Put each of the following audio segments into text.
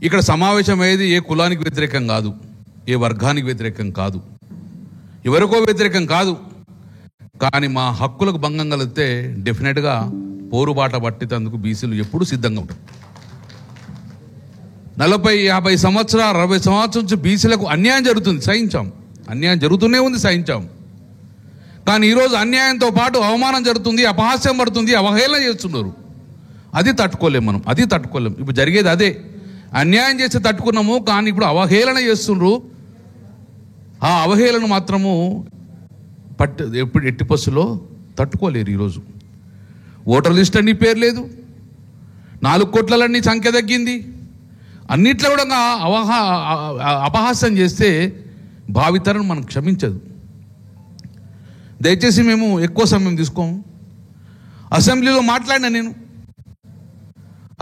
ఇక్కడ సమావేశం అయ్యేది ఏ కులానికి వ్యతిరేకం కాదు, ఏ వర్గానికి వ్యతిరేకం కాదు, ఎవరికో వ్యతిరేకం కాదు. కానీ మా హక్కులకు భంగం కలిగితే డెఫినెట్గా పోరుబాట పట్టేందుకు బీసీలు ఎప్పుడూ సిద్ధంగా ఉంటారు. 40-50 సంవత్సరాలు 60 సంవత్సరాల నుంచి బీసీలకు అన్యాయం జరుగుతుంది, సహించాం. అన్యాయం జరుగుతూనే ఉంది, సహించాం. కానీ ఈరోజు అన్యాయంతో పాటు అవమానం జరుగుతుంది, అపహాస్యం పడుతుంది, అవహేళన చేస్తున్నారు. అది తట్టుకోలేం మనం, అది తట్టుకోలేం. ఇప్పుడు జరిగేది అదే. అన్యాయం చేసి తట్టుకున్నాము, కానీ ఇప్పుడు అవహేళన చేస్తున్నారు. ఆ అవహేళన మాత్రము ఎట్టి బస్సులో తట్టుకోలేరు. ఈరోజు ఓటర్ లిస్ట్ అన్ని పేరు లేదు, 4 కోట్లన్నీ సంఖ్య తగ్గింది. అన్నిట్లో కూడా అపహాస్యం చేస్తే భావితరం మనం క్షమించదు. దయచేసి మేము ఎక్కువ సమయం తీసుకోము. అసెంబ్లీలో మాట్లాడినా నేను,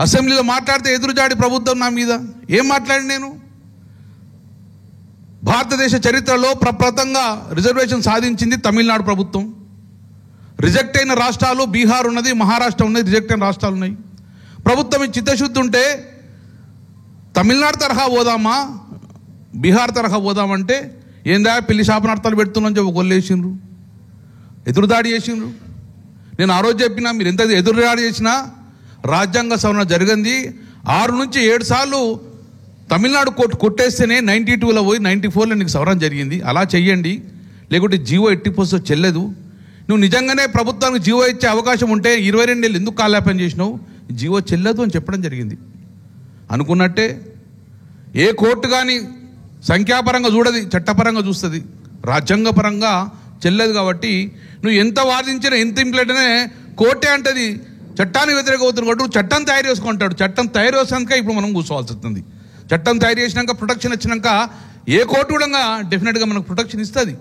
అసెంబ్లీలో మాట్లాడితే ఎదురుజాడి ప్రభుత్వం నా మీద ఏం మాట్లాడి నేను, భారతదేశ చరిత్రలో ప్రప్రథంగా రిజర్వేషన్ సాధించింది తమిళనాడు ప్రభుత్వం. రిజెక్ట్ అయిన రాష్ట్రాలు బీహార్ ఉన్నది, మహారాష్ట్ర ఉన్నది, రిజెక్ట్ అయిన రాష్ట్రాలు ఉన్నాయి. ప్రభుత్వం చిత్తశుద్ధి ఉంటే తమిళనాడు తరహా పోదామా, బీహార్ తరహా పోదామంటే ఏందా పెళ్లి శాపనార్థాలు పెడుతున్నాని చెప్పి గొల్లేసిండ్రు, ఎదురుదాడి చేసిండ్రు. నేను ఆ రోజు చెప్పినా, మీరు ఎంత ఎదురుదాడి చేసినా రాజ్యాంగ సవరణ జరిగింది. 6 నుంచి 7 సార్లు తమిళనాడు కోర్టు కొట్టేస్తేనే 92లో పోయి 94లో నీకు సవరణ జరిగింది. అలా చెయ్యండి, లేకుంటే జీవో ఎట్టి పోస్తో చెల్లదు. నువ్వు నిజంగానే ప్రభుత్వానికి జీవో ఇచ్చే అవకాశం ఉంటే 22 ఏళ్ళు ఎందుకు కాలాపన చేసినావు, జీవో చెల్లదు అని చెప్పడం జరిగింది. అనుకున్నట్టే ఏ కోర్టు కానీ సంఖ్యాపరంగా చూడది, చట్టపరంగా చూస్తుంది. రాజ్యాంగపరంగా చెల్లదు. కాబట్టి నువ్వు ఎంత వాదించినా, ఎంత ఇంప్లెంట్నే కోర్టే అంటది చట్టానికి వ్యతిరేకంగా అవుతుంది కాబట్టి నువ్వు చట్టం తయారు చేసుకుంటాడు. చట్టం తయారు చేసినాక ఇప్పుడు మనం కూర్చోవాల్సి వస్తుంది. చట్టం తయారు చేసినాక, ప్రొటెక్షన్ ఇచ్చినాక ఏ కోర్టు కూడా డెఫినెట్గా మనకు ప్రొటెక్షన్ ఇస్తుంది.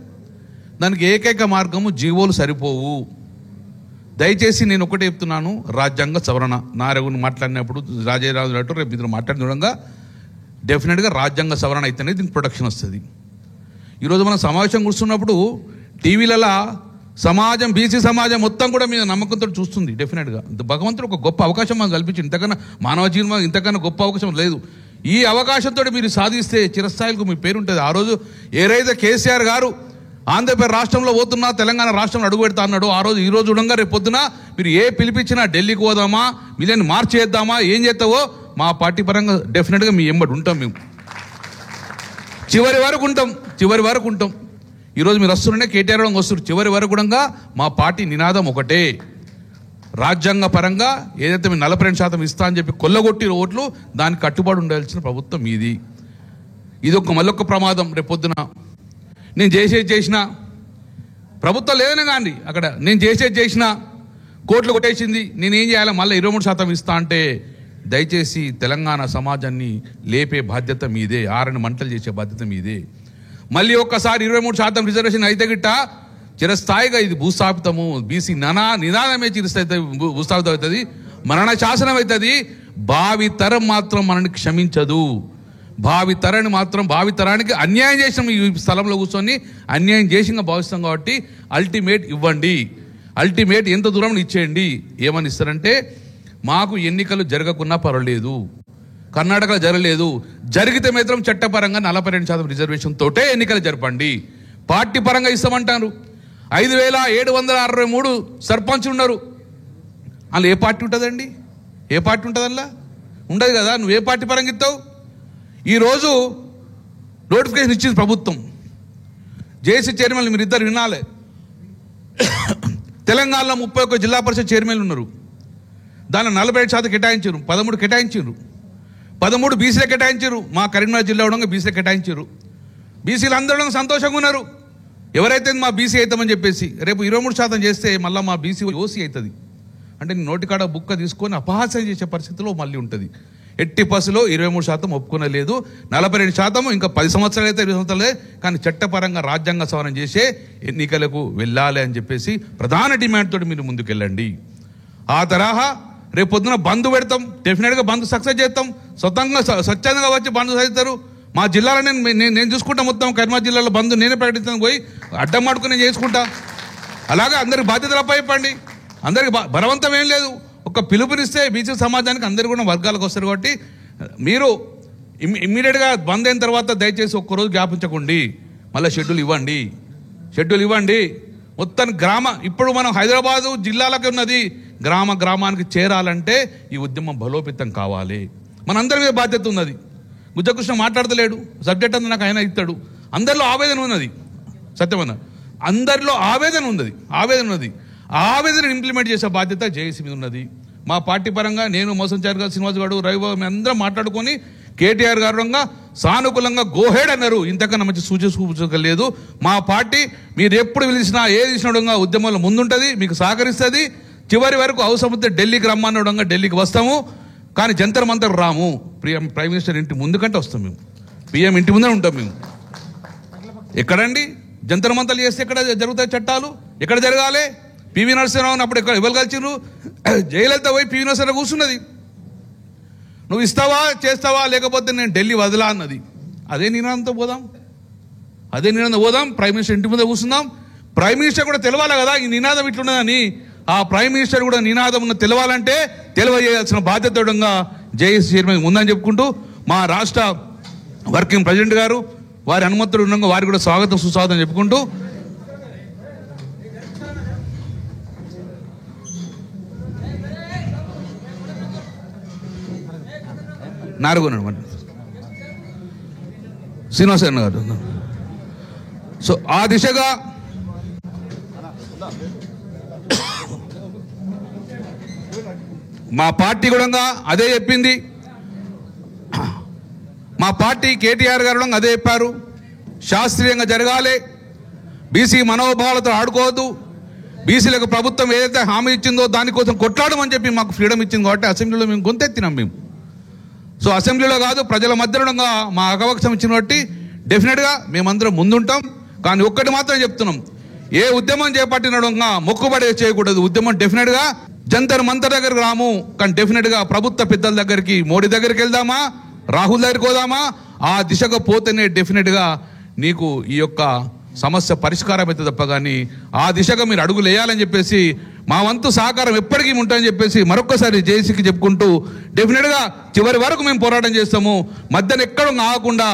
దానికి ఏకైక మార్గము జీవోలు సరిపోవు. దయచేసి నేను ఒకటే చెప్తున్నాను, రాజ్యాంగ సవరణ నారగుని మాట్లాడినప్పుడు రాజేరాజు అటు రేపు ఇద్దరు మాట్లాడిన విధంగా డెఫినెట్గా రాజ్యాంగ సవరణ అయితేనే దీనికి ప్రొటెక్షన్ వస్తుంది. ఈరోజు మనం సమావేశం కూర్చున్నప్పుడు టీవీలలో సమాజం, బీసీ సమాజం మొత్తం కూడా మీద నమ్మకంతో చూస్తుంది. డెఫినెట్గా భగవంతుడు ఒక గొప్ప అవకాశం మనకు కల్పించింది. ఇంతకన్నా మానవ జీవనం ఇంతకన్నా గొప్ప అవకాశం లేదు. ఈ అవకాశంతో మీరు సాధిస్తే చిరస్థాయిలకు మీ పేరు ఉంటుంది. ఆ రోజు ఏదైతే కేసీఆర్ గారు ఆంధ్రప్రదేశ్ రాష్ట్రంలో పోతున్నా, తెలంగాణ రాష్ట్రంలో అడుగు పెడతా అన్నాడు. ఆ రోజు ఈ రోజు చూడంగా రేపు పొద్దున మీరు ఏ పిలిపించినా ఢిల్లీకి పోదామా, మీలేని మార్చి చేద్దామా, ఏం చేస్తావో మా పార్టీ పరంగా డెఫినెట్గా మీ ఎంబడి ఉంటాం. మేము చివరి వరకు ఉంటాం. ఈరోజు మీరు వస్తున్నానే కేటీఆర్ వస్తున్నారు, చివరి వరకు కూడా మా పార్టీ నినాదం ఒకటే. రాజ్యాంగ పరంగా ఏదైతే మీరు 42% ఇస్తా అని చెప్పి కొల్లగొట్టి ఓట్లు, దానికి కట్టుబడి ఉండాల్సిన ప్రభుత్వం మీది. ఇది మళ్ళొక్క ప్రమాదం. రేపు పొద్దున నేను చేసిన ప్రభుత్వం లేదనే కానీ అక్కడ నేను చేసిన కోట్లు కొట్టేసింది, నేనేం చేయాలి, మళ్ళీ 23% ఇస్తా అంటే దయచేసి తెలంగాణ సమాజాన్ని లేపే బాధ్యత మీదే, ఆరని మంటలు చేసే బాధ్యత మీదే. మళ్ళీ ఒక్కసారి 23% రిజర్వేషన్ అయితే గిట్ట చిరస్థాయిగా ఇది భూస్థాపితము, బీసీ నినాదమే భూస్థాపితం అవుతుంది, మరణ శాసనం అవుతుంది. భావితరం మాత్రం మనని క్షమించదు. భావితరానికి అన్యాయం చేసిన ఈ స్థలంలో కూర్చొని అన్యాయం చేసిన భావిస్తాం. కాబట్టి అల్టిమేట్ ఇవ్వండి, అల్టిమేట్ ఎంత దూరం ఇచ్చేయండి. ఏమని ఇస్తారంటే, మాకు ఎన్నికలు జరగకున్నా పర్వాలేదు, కర్ణాటకలో జరగలేదు, జరిగితే మాత్రం చట్టపరంగా 42% రిజర్వేషన్ తోటే ఎన్నికలు జరపండి. పార్టీ పరంగా ఇస్తామంటారు. 5763 సర్పంచులు ఉన్నారు. అందులో ఏ పార్టీ ఉంటుందండి? ఏ పార్టీ ఉంటుంది? అందులో ఉండదు కదా. నువ్వు ఏ పార్టీ పరంగా ఇస్తావు? ఈరోజు నోటిఫికేషన్ ఇచ్చింది ప్రభుత్వం. జేసీ చైర్మన్ మీరు ఇద్దరు వినాలి. తెలంగాణలో 31 జిల్లా పరిషత్ చైర్మన్లు ఉన్నారు. దానిలో 47% కేటాయించారు, 13 కేటాయించారు, 13 బీసీలు కేటాయించారు. మా కరీంనగర్ జిల్లా ఉండగా బీసీలు కేటాయించారు. బీసీలు అందరూ సంతోషంగా ఉన్నారు. ఎవరైతే మా బీసీ అవుతామని చెప్పేసి, రేపు 23% చేస్తే మళ్ళీ మా బీసీ ఓసీ అవుతుంది అంటే నోటికాడ బుక్క తీసుకొని అపహాస్యం చేసే పరిస్థితిలో మళ్ళీ ఉంటుంది. ఎట్టి పసులో 23% ఒప్పుకునలేదు. 42% ఇంకా 10 సంవత్సరాలు అయితే 20 సంవత్సరాలే, కానీ చట్టపరంగా రాజ్యాంగ సవరణ చేసే ఎన్నికలకు వెళ్ళాలి అని చెప్పేసి ప్రధాన డిమాండ్ తోటి మీరు ముందుకెళ్ళండి. ఆ తరహా రేపు పొద్దున బంద్ పెడతాం, డెఫినెట్గా బంద్ సక్సెస్ చేస్తాం. స్వచ్ఛందంగా వచ్చి బంద్ చేస్తారు. మా జిల్లాలో నేను చూసుకుంటా, మొత్తం కరీంనగర్ జిల్లాలో బంద్ నేనే ప్రకటిస్తాను, పోయి అడ్డం మాడుకుని నేను చేసుకుంటా. అలాగే అందరికి బాధ్యతలు అప్పచెప్పండి. అందరికి బలవంతం ఏం లేదు, ఒక పిలుపునిస్తే బీసీ సమాజానికి అందరు కూడా వర్గాలకు వస్తారు. కాబట్టి మీరు ఇమ్మీడియట్గా బంద్ అయిన తర్వాత దయచేసి ఒక్కరోజు జ్ఞాపించకండి, మళ్ళీ షెడ్యూల్ ఇవ్వండి. మొత్తం ఇప్పుడు మనం హైదరాబాదు జిల్లాలకు ఉన్నది, గ్రామానికి చేరాలంటే ఈ ఉద్యమం బలోపేతం కావాలి. మనందరి మీద బాధ్యత ఉన్నది. గుజ్జకృష్ణ మాట్లాడతలేడు, సబ్జెక్ట్ అంతా నాకు ఆయన ఇస్తాడు. అందరిలో ఆవేదన ఉన్నది, సత్యమన్న, అందరిలో ఆవేదన ఉన్నది. ఆ ఆవేదన ఇంప్లిమెంట్ చేసే బాధ్యత జేఏసీ మీద ఉన్నది. మా పార్టీ పరంగా నేను మోసంచారి గారు, శ్రీనివాస్ గారు, రవిబాబు మేము అందరం మాట్లాడుకొని కేటీఆర్ గారు సానుకూలంగా గోహెడ్ అన్నారు. ఇంతకన్నా మంచి సూచక లేదు. మా పార్టీ మీరు ఎప్పుడు పిలిచినా ఏది ఇచ్చినడంగా ఉద్యమంలో ముందుంటుంది, మీకు సహకరిస్తుంది. చివరి వరకు అవసరమైతే ఢిల్లీకి రమ్మన్నడంగా ఢిల్లీకి వస్తాము, కానీ జంతర్ మంతర్ రాము. ప్రైమ్ మినిస్టర్ ఇంటి ముందు కంటే వస్తాం మేము, పిఎం ఇంటి ముందే ఉంటాం మేము. ఎక్కడండి జంతర్ మంతర్లు చేస్తే ఎక్కడ జరుగుతాయి చట్టాలు? ఎక్కడ జరగాలి? పివి నరసింహరావు అప్పుడు ఎక్కడ ఎవరు కలిసిరు? జయలలిత పోయి పివి నరసింహరావు కూర్చున్నది. నువ్వు ఇస్తావా చేస్తావా, లేకపోతే నేను ఢిల్లీ వదలా అన్నది. అదే నినాదంతో పోదాం. ప్రైమ్ మినిస్టర్ ఇంటి మీద కూర్చుందాం. ప్రైమ్ మినిస్టర్ కూడా తెలవాలి కదా ఈ నినాదం ఇట్లున్నదని. ఆ ప్రైమ్ మినిస్టర్ కూడా నినాదం ఉన్న తెలవాలంటే తెలియజేయాల్సిన బాధ్యతగా జేఏసీ చైర్మన్ ఉందని చెప్పుకుంటూ, మా రాష్ట్ర వర్కింగ్ ప్రెసిడెంట్ గారు వారి అనుమతులు ఉండగా వారికి కూడా స్వాగతం సుస్వాగతం చెప్పుకుంటూ, నాలుగోనమాట శ్రీనివాసన్న గారు. సో ఆ దిశగా మా పార్టీ కూడా అదే చెప్పింది. మా పార్టీ కేటీఆర్ గారు అదే చెప్పారు, శాస్త్రీయంగా జరగాలి, బీసీ మనోభావాలతో ఆడుకోవద్దు, బీసీలకు ప్రభుత్వం ఏదైతే హామీ ఇచ్చిందో దానికోసం కొట్లాడమని చెప్పి మాకు ఫ్రీడమ్ ఇచ్చింది కాబట్టి అసెంబ్లీలో మేము గొంతెత్తినాం మేము. సో అసెంబ్లీలో కాదు ప్రజల మధ్యలో మా అగవక్షం ఇచ్చిన బట్టి డెఫినెట్గా మేమందరం ముందుంటాం. కానీ ఒక్కటి మాత్రం చెప్తున్నాం, ఏ ఉద్యమం చేపట్టినడంగా మొక్కుబడి చేయకూడదు. ఉద్యమం డెఫినెట్గా జంతర్ మంతర్ దగ్గరకు రాము, కానీ డెఫినెట్గా ప్రభుత్వ పెద్దల దగ్గరికి, మోడీ దగ్గరికి వెళ్దామా, రాహుల్ దగ్గరికి పోదామా, ఆ దిశగా పోతేనే డెఫినెట్గా నీకు ఈ యొక్క సమస్య పరిష్కారం అయితే తప్ప కానీ ఆ దిశగా మీరు అడుగులు వేయాలని చెప్పేసి మా వంతు సహకారం ఎప్పటికీ ఉంటాయని చెప్పేసి మరొకసారి జేఏసీకి చెప్పుకుంటూ డెఫినెట్గా చివరి వరకు మేము పోరాటం చేస్తాము. మధ్యన ఎక్కడ ఆగకుండా